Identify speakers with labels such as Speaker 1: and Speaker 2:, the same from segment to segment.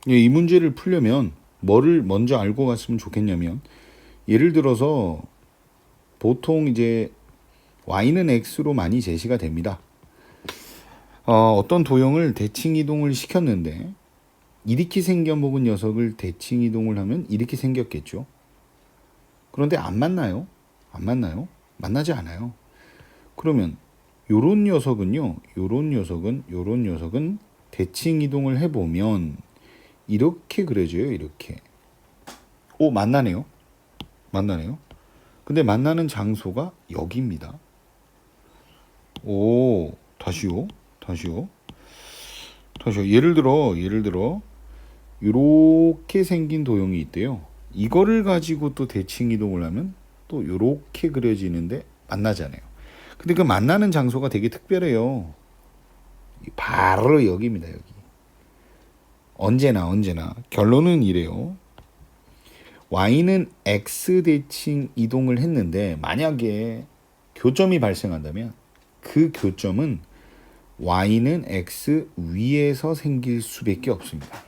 Speaker 1: 이 문제를 풀려면 뭐를 먼저 알고 갔으면 좋겠냐면, 예를 들어서 보통 이제 y는 x로 많이 제시가 됩니다. 어떤 도형을 대칭 이동을 시켰는데 이렇게 생겨먹은 녀석을 대칭 이동을 하면 이렇게 생겼겠죠. 그런데 안 만나요? 안 만나요? 만나지 않아요. 그러면 요런 녀석은요, 요런 녀석은 대칭 이동을 해보면 이렇게 그려져요. 이렇게. 오, 만나네요. 만나네요. 근데 만나는 장소가 여기입니다. 오, 다시요. 예를 들어 이렇게 생긴 도형이 있대요. 이거를 가지고 또 대칭 이동을 하면 또 이렇게 그려지는데 만나잖아요. 근데 그 만나는 장소가 되게 특별해요. 바로 여기입니다. 여기. 언제나 결론은 이래요. y는 x 대칭 이동을 했는데 만약에 교점이 발생한다면 그 교점은 y는 x 위에서 생길 수밖에 없습니다.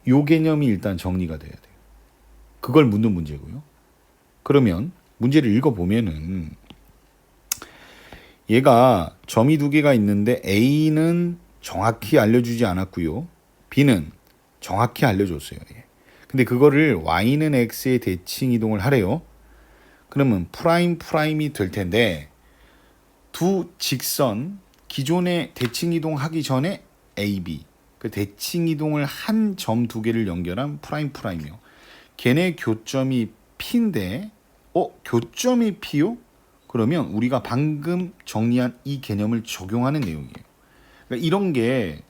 Speaker 1: 요 개념이 일단 정리가 돼야 돼요. 그걸 묻는 문제고요. 그러면 문제를 읽어보면은 얘가 점이 두 개가 있는데 A는 정확히 알려주지 않았고요. B는 정확히 알려줬어요. 근데 그거를 Y는 X에 대칭 이동을 하래요. 그러면 프라임이 될 텐데 두 직선 기존에 대칭 이동하기 전에 A, B 그 대칭 이동을 한 점 두 개를 연결한 프라임이요. 걔네 교점이 P인데 교점이 P요? 그러면 우리가 방금 정리한 이 개념을 적용하는 내용이에요. 그러니까 이런 게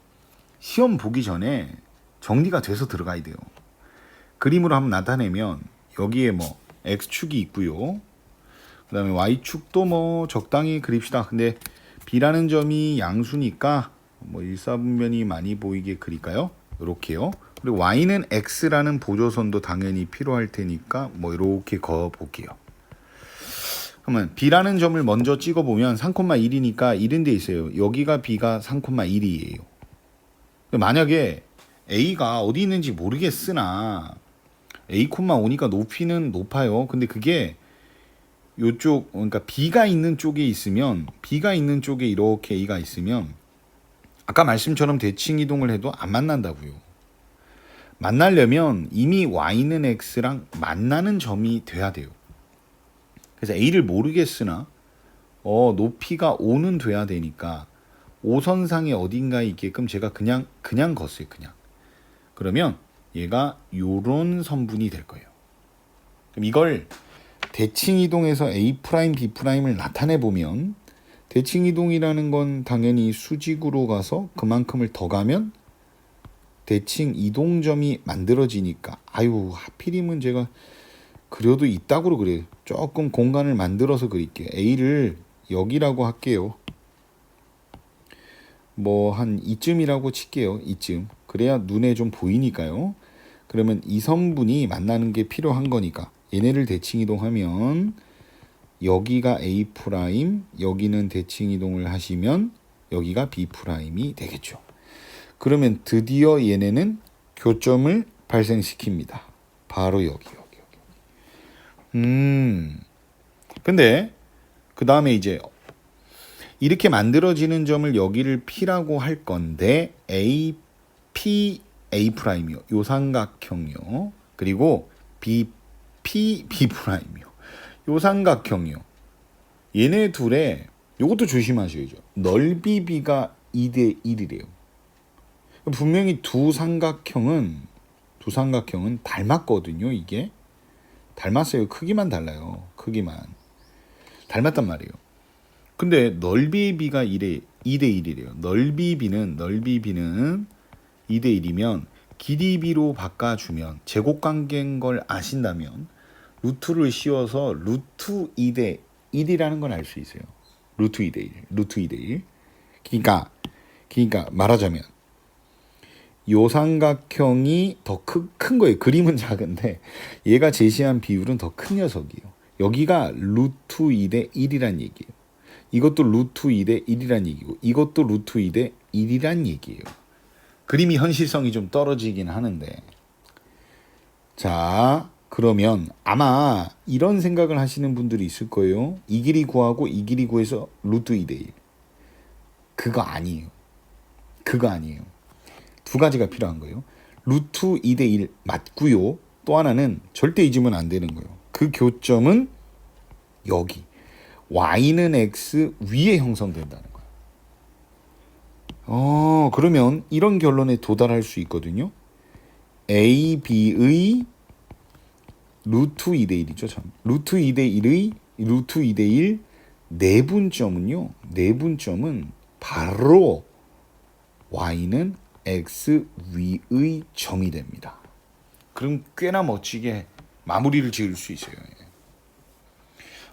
Speaker 1: 시험 보기 전에 정리가 돼서 들어가야 돼요. 그림으로 한번 나타내면 여기에 뭐 X축이 있고요. 그 다음에 Y축도 뭐 적당히 그립시다. 근데 B라는 점이 양수니까 뭐 일사분면이 많이 보이게 그릴까요? 이렇게요. 그리고 Y는 X라는 보조선도 당연히 필요할 테니까 뭐 이렇게 그어볼게요. 그러면 B라는 점을 먼저 찍어보면 3,1이니까 이런 데 있어요. 여기가 B가 3,1이에요. 만약에 A가 어디 있는지 모르겠으나 A,5니까 높이는 높아요. 근데 그게 요쪽, 그러니까 B가 있는 쪽에 이렇게 A가 있으면 아까 말씀처럼 대칭 이동을 해도 안 만난다고요. 만나려면 이미 Y는 X랑 만나는 점이 돼야 돼요. 그래서 A를 모르겠으나 높이가 5는 돼야 되니까 5선상에 어딘가에 있게끔 제가 그냥 걷어요. 그러면 얘가 요런 선분이 될 거예요. 그럼 이걸 대칭 이동해서 A', B'을 나타내 보면 대칭 이동이라는 건 당연히 수직으로 가서 그만큼을 더 가면 대칭 이동점이 만들어지니까 하필이면 제가 그려도 이따구로 그래요. 조금 공간을 만들어서 그릴게요. A를 여기라고 할게요. 뭐 한 이쯤이라고 칠게요. 이쯤. 그래야 눈에 좀 보이니까요. 그러면 이 선분이 만나는 게 필요한 거니까 얘네를 대칭 이동하면 여기가 A', 여기는 대칭 이동을 하시면 여기가 B'이 되겠죠. 그러면 드디어 얘네는 교점을 발생시킵니다. 바로 여기. 근데 그 다음에 이제 이렇게 만들어지는 점을 여기를 P라고 할 건데 A, P, A'이요. 요 삼각형이요. 그리고 B, P, B'이요. 요 삼각형이요. 얘네 둘의 요것도 조심하셔야죠. 넓이 B가 2대 1이래요. 분명히 두 삼각형은 닮았거든요. 이게 닮았어요. 크기만 달라요. 크기만 닮았단 말이에요. 근데 넓이 B가 2대 1이래요. 넓이 B는 2대 1이면 길이 B로 바꿔주면 제곱관계인 걸 아신다면 루트를 씌워서 루트 2대 1이라는 걸 알 수 있어요. 루트 2대 1. 그러니까 말하자면 요 삼각형이 더 큰 거예요. 그림은 작은데 얘가 제시한 비율은 더 큰 녀석이에요. 여기가 루트 2대 1이란 얘기예요. 이것도 루트 2대 1이란 얘기고 이것도 루트 2대 1이란 얘기예요. 그림이 현실성이 좀 떨어지긴 하는데. 자, 그러면 아마 이런 생각을 하시는 분들이 있을 거예요. 이 길이 구하고 이 길이 구해서 루트 2대 1. 그거 아니에요. 그거 아니에요. 두 가지가 필요한 거예요. 루트 2대 1 맞고요. 또 하나는 절대 잊으면 안 되는 거예요. 그 교점은 여기. y는 x 위에 형성된다는 거예요. 그러면 이런 결론에 도달할 수 있거든요. a, b의 루트 2대 1이죠. 참. 루트 2대 1의 루트 2대 1 내분점은요. 내분점은 바로 y는 x 위의 점이 됩니다. 그럼 꽤나 멋지게 마무리를 지을 수 있어요.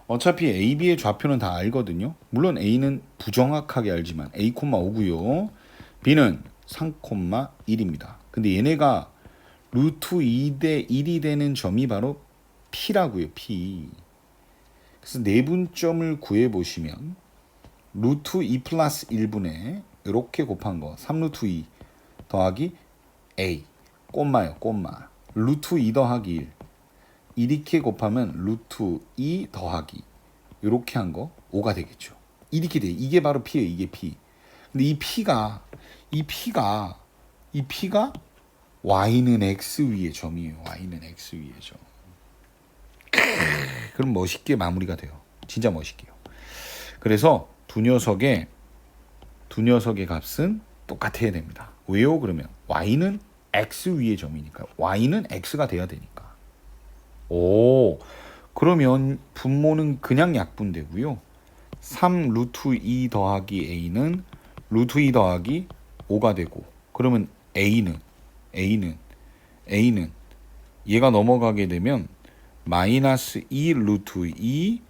Speaker 1: 어차피 A, B의 좌표는 다 알거든요. 물론 A는 부정확하게 알지만 A, 5고요. B는 3, 1입니다. 근데 얘네가 루트 2대 1이 되는 점이 바로 P라고요. P. 그래서 내분점을 구해보시면 루트 2 플러스 1분의 이렇게 곱한 거 3루트 2 더하기 A 꼼마요. 꼼마. 루트 2 더하기 1 이렇게 곱하면 루트 2 더하기 이렇게 한 거 5가 되겠죠. 이렇게 돼. 이게 바로 P예요. 이게 P. 근데 이 P가 Y는 X 위의 점이에요. Y는 X 위의 점. 그럼 멋있게 마무리가 돼요. 진짜 멋있게요. 그래서 두 녀석의 값은 똑같아야 됩니다. 왜요? 그러면 Y는 X 위의 점이니까 Y는 X가 돼야 되니까. 오, 그러면 분모는 그냥 약분되고요. 3 루트 2 더하기 A는 루트 2 더하기 5가 되고, 그러면 A는 얘가 넘어가게 되면 마이너스 2 루트 2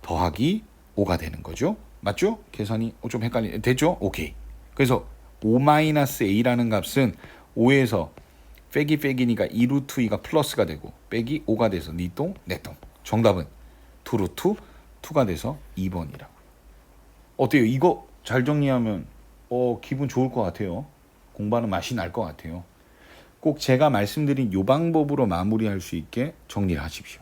Speaker 1: 더하기 5가 되는 거죠. 맞죠? 계산이 좀 됐죠? 오케이. 그래서 5 마이너스 A라는 값은 5에서 빼기니까 2 루트 2가 플러스가 되고 빼기 5가 돼서 니똥 내똥. 정답은 2 루트 2가 돼서 2번이라. 어때요? 이거 잘 정리하면 기분 좋을 것 같아요. 공부하는 맛이 날 것 같아요. 꼭 제가 말씀드린 이 방법으로 마무리할 수 있게 정리를 하십시오.